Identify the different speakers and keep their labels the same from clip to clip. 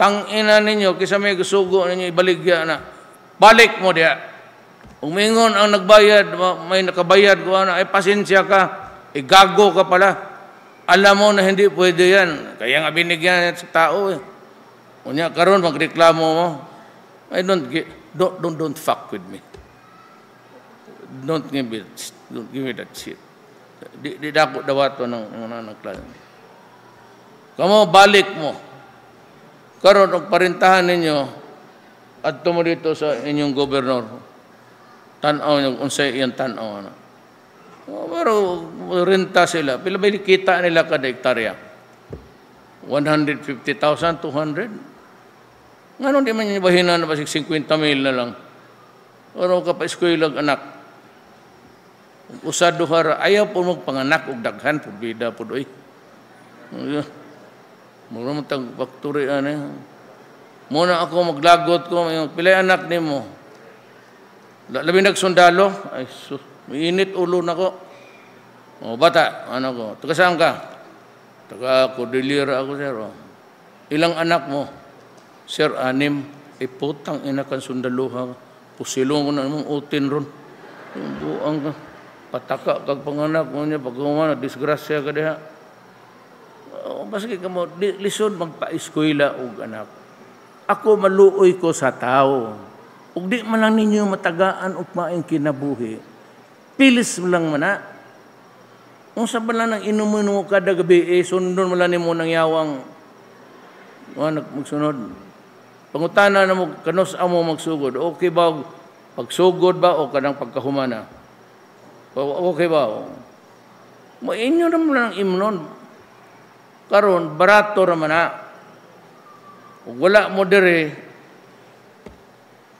Speaker 1: Tangina ninyo, kisa may gusugo ninyo, ibaligya na. Balik mo diya. Umingon ang nagbayad, may nakabayad ko, ay pasensya ka, gago ka pala. Alam mo na hindi pwede yan. Kaya nga binigyan sa tao eh. Unya karon magreklamo mo. I don't fuck with me. Don't give me that shit. Di dako dawato ng klase. Kamo balik mo. Karon og parintahan ninyo adto mo dito sa inyong gobernador. Tan-aw niyo unsay iyang tan-aw ana. Pero renta sila. Pila ba kita nila kada hektarya? 150,000, 200? Ngano di man niya bahinan na basig 50 mil na lang. Pero kapaiskoylag anak. Usado hara ayaw po magpanganak og daghan pud bida pud oy. Mura mo tag factory ani. Muna ako maglagot ko pilay anak nimo. Labi nagsundalo ay init ulo nako. O bata, ano ko? Taga saan ka? Taga Cordillera ako, sir. Ilang anak mo? Sir, 6. Putang ina kan sundaluha. Pusilong ko na mong utin ron. Buang ka. Pataka kag panganak mo niya pag kumana disgrasya ka diha. Maski ka mo lisod magpa-eskwela og anak. Ako maluoy ko sa tao. Ug di man lang ninyo matagaan og maayong kinabuhi. Pilis mo lang mana. Kung sa bala nang inumin mo kada gabi, sundon mo lang mo ng yawang magsunod. Pangutana na mo, kanos amo magsugod. Okay ba? Pagsugod ba o kanang pagkahumana? Okay ba? Mainyo naman lang imnon. Karon barato naman na. Wala mo dire,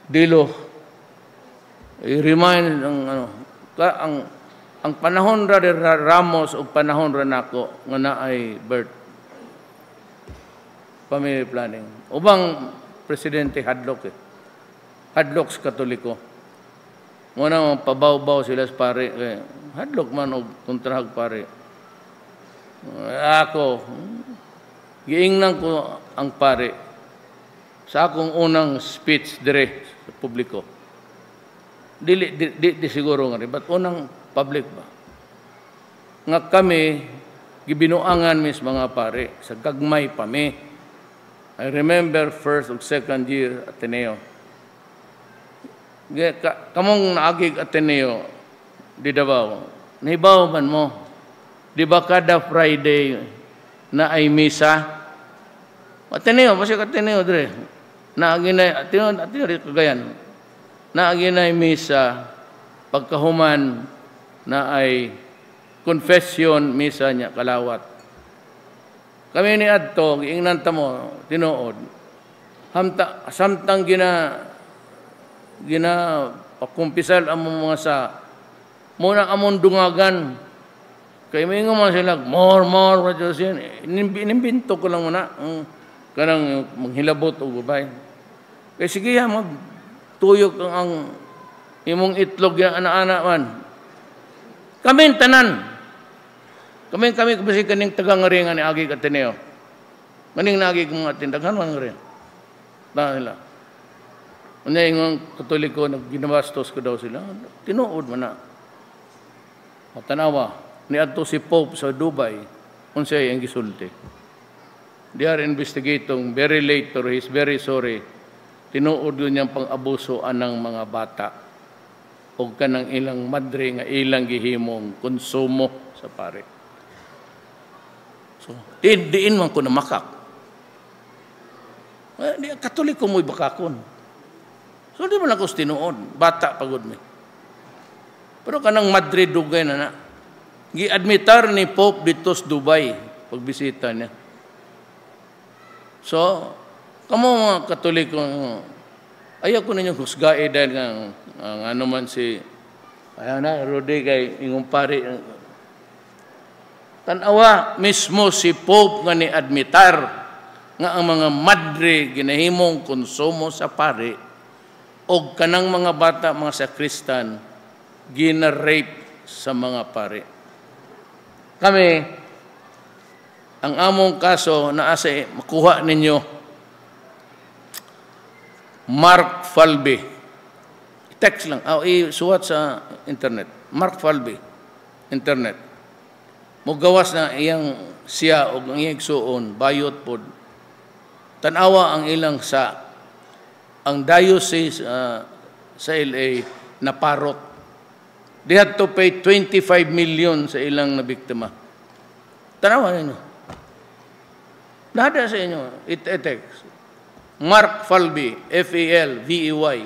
Speaker 1: dilo. I-remind ang panahon ra Ramos o panahon ra nako nga naay birth family planning. Ubang presidente hadlok eh. Hadlok sa Katoliko. Muna pabaw-baw sila sa pare. Hadlok man og kontrahag pare. Ako, giingnan ko ang pare sa akong unang speech dire sa publiko. Di siguro nga rin. But unang public ba? Nga kami, gibinuangan mis mga pare, sa gagmay pa mi. I remember first o second year Ateneo. Kamong naagig Ateneo, di Davao, nahibaw man mo, di ba kada Friday na ay misa? Ateneo, basta Ateneo dire. Naaginay, Ateneo Cagayan. Naaginay misa, pagkahuman na ay confession misa niya kalawat. Kami ni adto giingnan ta mo tinuod. Samtang gina pakumpisal ang mga sa muna amon dungagan kay mingo man sila more radyosin inimbinto ko lang muna kanang manghilabot og ubay. Kay sige ha magtuyok ang imong itlog yang ana-ana man. Kami tanan. Kami kasi kaning taga-ngaringan ni Agig Ateneo. Maning naagig mga tindaghan mga ngaringan. Nila. Unya yung Katoliko, ginabastos ko daw sila. Tinuod man na. Matanawa, ni adto si Pope sa Dubai, unsay ang gisulti. They are investigating very late or he's very sorry. Tinuod yun niyang pang-abuso anang mga bata. O kanang ilang madre nga ilang gihimong konsumo sa pare. So, diin man ko na makak. Di Katoliko mo'y bakakon. So, di man ako tinuod. Bata pagod mi. Pero kanang madre dugay na. Gi-admitar ni Pope dito sa Dubai pagbisita niya. So, kamo mga Katoliko, ayaw ko ninyong husgae dahil nga ano man si Rudy kay ingong pari. Tanawa mismo si Pope nga ni admitar nga ang mga madre ginahimong konsumo sa pari o kanang mga bata, mga sakristan, gina-rape sa mga pari. Kami, ang among kaso na asa makuha ninyo Mark Falby. Text lang. Isuwat sa internet. Mark Falby. Internet. Mugawas na iyang siya o ang iyang igsuon, bayot pod. Tanawa ang ilang ang diocese sa LA na parok. They had to pay 25 million sa ilang na biktima. Tanawa ninyo. Nada sa inyo. Text. Mark Falby, F-A-L-V-E-Y.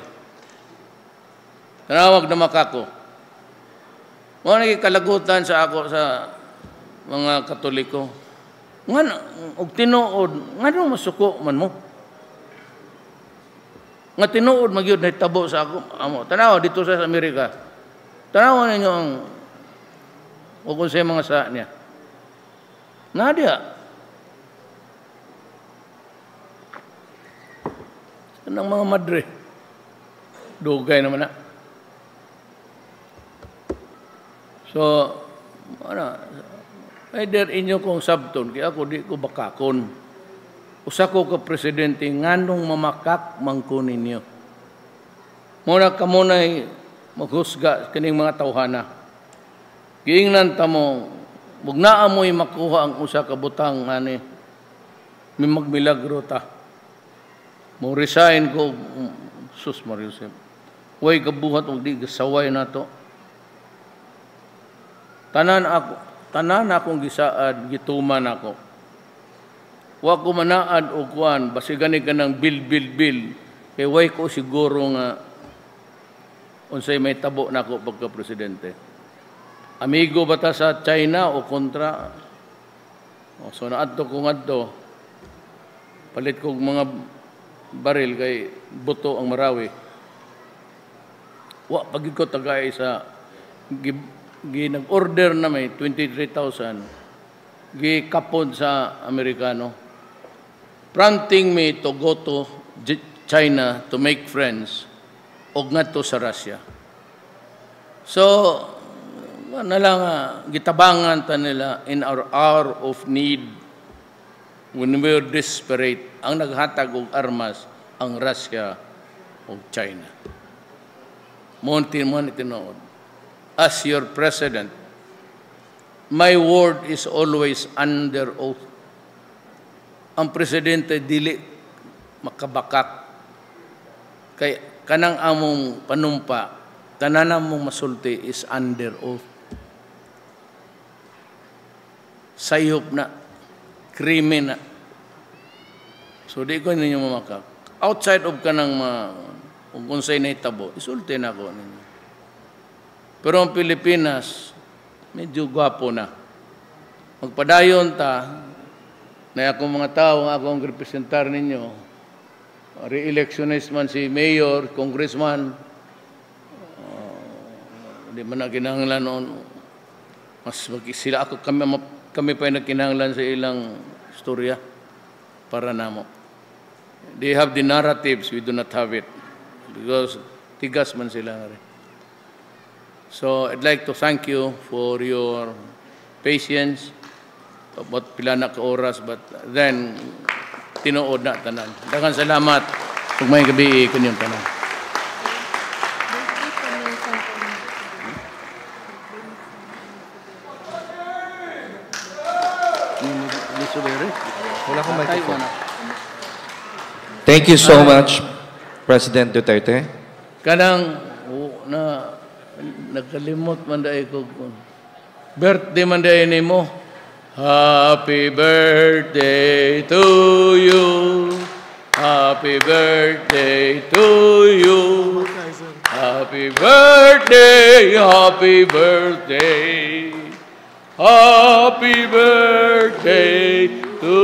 Speaker 1: Tanawag na makako. Mga nagkikalagutan sa ako sa mga Katoliko. Og tinuod, nga nung masuko man mo. Nga tinuod, magyod na tabo sa ako. Tanawa, dito sa Amerika. Tanawa ninyo ang kung sa mga sa niya. Nadia. Anong mga madre? Dugay naman na. So, either inyo kong sabton, kaya ako di ko bakakon. Usa ko ka presidente, nganong mamakak mangko ninyo. Muna ka muna'y maghusga kaning mga tawhana. Giingnan ta mo, mugnaa mo'y makuha ang usa ka butang, may magmilagro ta. Mo resign ko, sus Mariusep. Way kabuhat, huwag di gasaway na to. Tanan akong gisaad, gituman ako. Wa ko manaad o kuan, basigani ka ng bil. Kaya way ko siguro nga unsay may tabo na ako pagka-presidente. Amigo ba ta sa China o kontra? So naadto ko ngadto, palit kong mga baril kay buto ang Marawi. Wa pagid ko tagay sa nag-order na may 23,000 gikapod sa Amerikano, prompting me to go to China to make friends og ngadto sa Russia. So na lang gitabangan ta nila in our hour of need when we were desperate. Ang naghatag og armas ang Russia o China. Monti tinuod. As your president, my word is always under oath. Ang presidente dili makabakak. Kay kanang among panumpa, tanan mong masulti is under oath. Sayop na, krimen na. So di ko ninyo mamakak. Outside of kanang kung sa'y naitabo, isulti na ko ninyo. Pero ang Pilipinas, medyo gwapo na. Magpadayon ta, na akong mga tao, akong representar ninyo, re-electionist man si mayor, congressman, hindi man na kinahanglan noon, mas sila ako, kami pa yung nakinahanglan sa ilang istorya para namo. They have the narratives, we do not have it. Because tigas man sila rin. So, I'd like to thank you for your patience. About pila na ka oras, but then, tinuod na tanan. Daghang salamat. Kung may gabi, kunyong tanan.
Speaker 2: Wala akong microphone. Thank you so much, President Duterte.
Speaker 1: Kanang, nakalimot man dahil ko. Birthday man dahil ni mo. Happy birthday to you. Happy birthday to you. Happy birthday, happy birthday. Happy birthday to